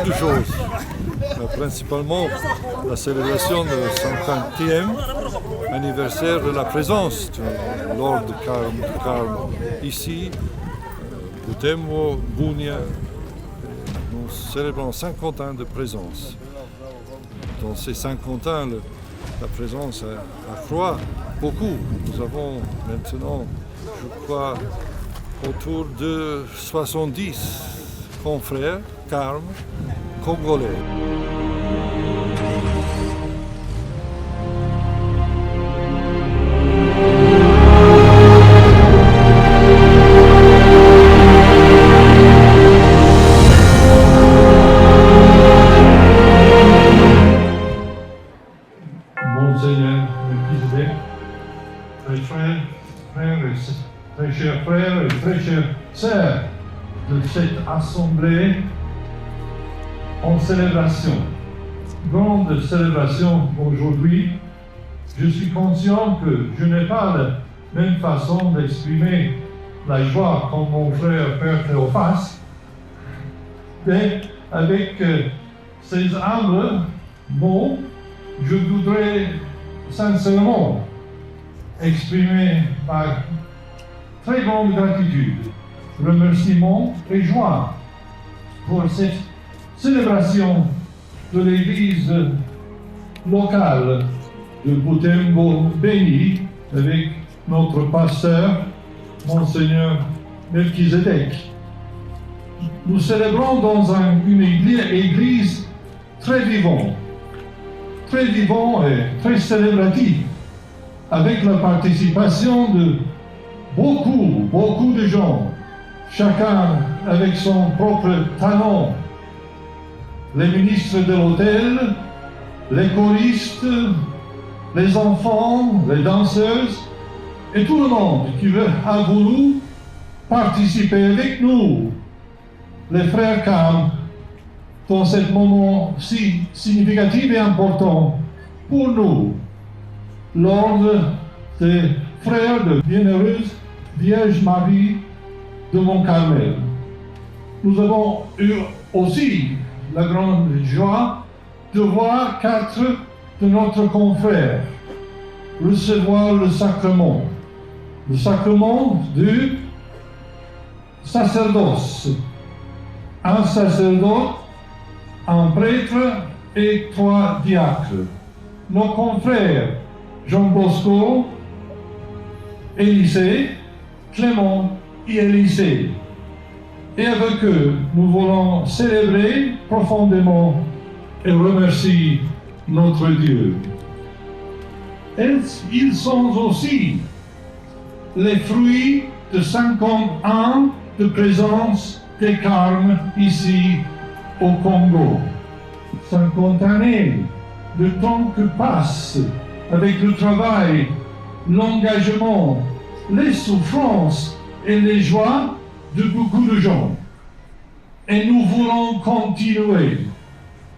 beaucoup de choses. Principalement la célébration du 50e anniversaire de la présence de Lord Carme ici, Butembo, Bunia. Nous célébrons 50 ans de présence. Dans ces 50 ans, la présence accroît beaucoup. Nous avons maintenant, je crois, autour de 70 confrères Carme congolais. Monseigneur Melchizedek, très chers frères et très chères sœurs de cette assemblée en célébration, grande célébration aujourd'hui. Je suis conscient que je n'ai pas la même façon d'exprimer la joie comme mon frère Père Théophas, mais avec ces humbles mots, je voudrais sincèrement exprimer ma très grande gratitude, remerciement et joie pour cette célébration de l'église locale de Butembo Béni avec notre pasteur, Monseigneur Melchizedek. Nous célébrons dans une église très vivante et très célébratif, avec la participation de beaucoup de gens, chacun avec son propre talent. Les ministres de l'hôtel, les choristes, les enfants, les danseuses, et tout le monde qui a voulu participer avec nous, les frères Carme, dans ce moment si significatif et important pour nous, l'ordre des frères de Bienheureuse Vierge Marie de Mont-Carmel. Nous avons eu aussi la grande joie de voir 4 de notre confrères recevoir le sacrement du sacerdoce. Un sacerdoce, un prêtre et 3 diacres. Nos confrères Jean Bosco, Élisée, Clément et Élisée. Et avec eux, nous voulons célébrer profondément et remercier notre Dieu. Ils sont aussi les fruits de 50 ans de présence des Carmes ici au Congo. 50 années, le temps que passe avec le travail, l'engagement, les souffrances et les joies de beaucoup de gens. Et nous voulons continuer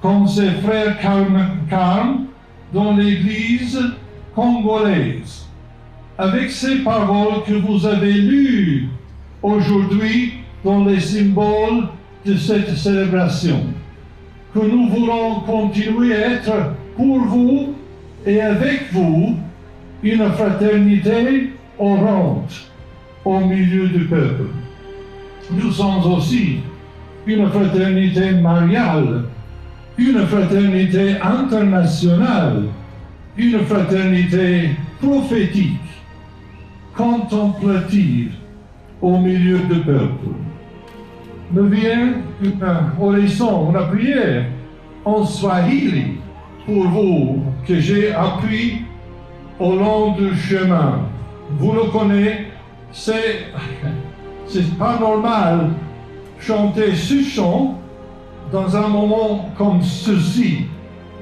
comme ces frères Carme dans l'Église congolaise, avec ces paroles que vous avez lues aujourd'hui dans les symboles de cette célébration, que nous voulons continuer à être pour vous et avec vous une fraternité orante au milieu du peuple. Nous sommes aussi une fraternité mariale, une fraternité internationale, une fraternité prophétique, contemplative au milieu du peuple. Me vient une oraison, une prière en Swahili pour vous que j'ai appris au long du chemin. Vous le connaissez, c'est pas normal chanter ce chant dans un moment comme ceci,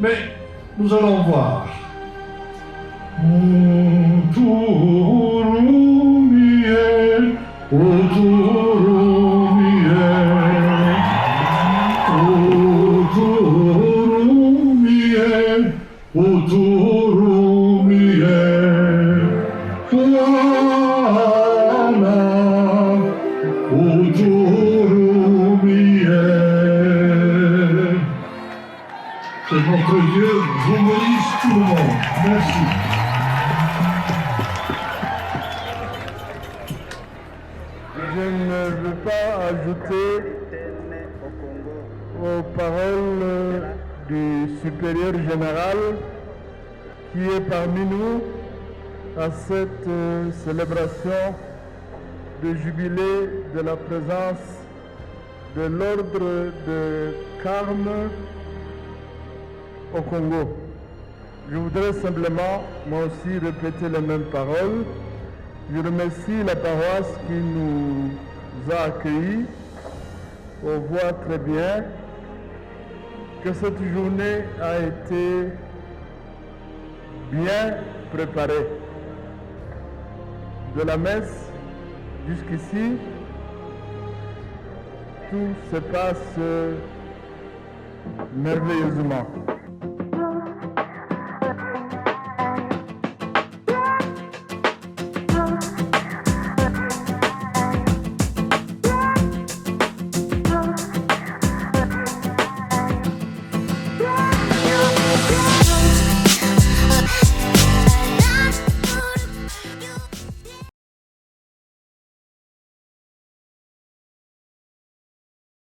mais nous allons voir. notre Dieu vous bénisse tout le monde. Merci. Je ne veux pas ajouter aux paroles du supérieur général qui est parmi nous à cette célébration de jubilé de la présence de l'ordre de Carme au Congo. Je voudrais simplement, moi aussi, répéter les mêmes paroles. Je remercie la paroisse qui nous a accueillis. On voit très bien que cette journée a été bien préparée. De la messe jusqu'ici, tout se passe merveilleusement.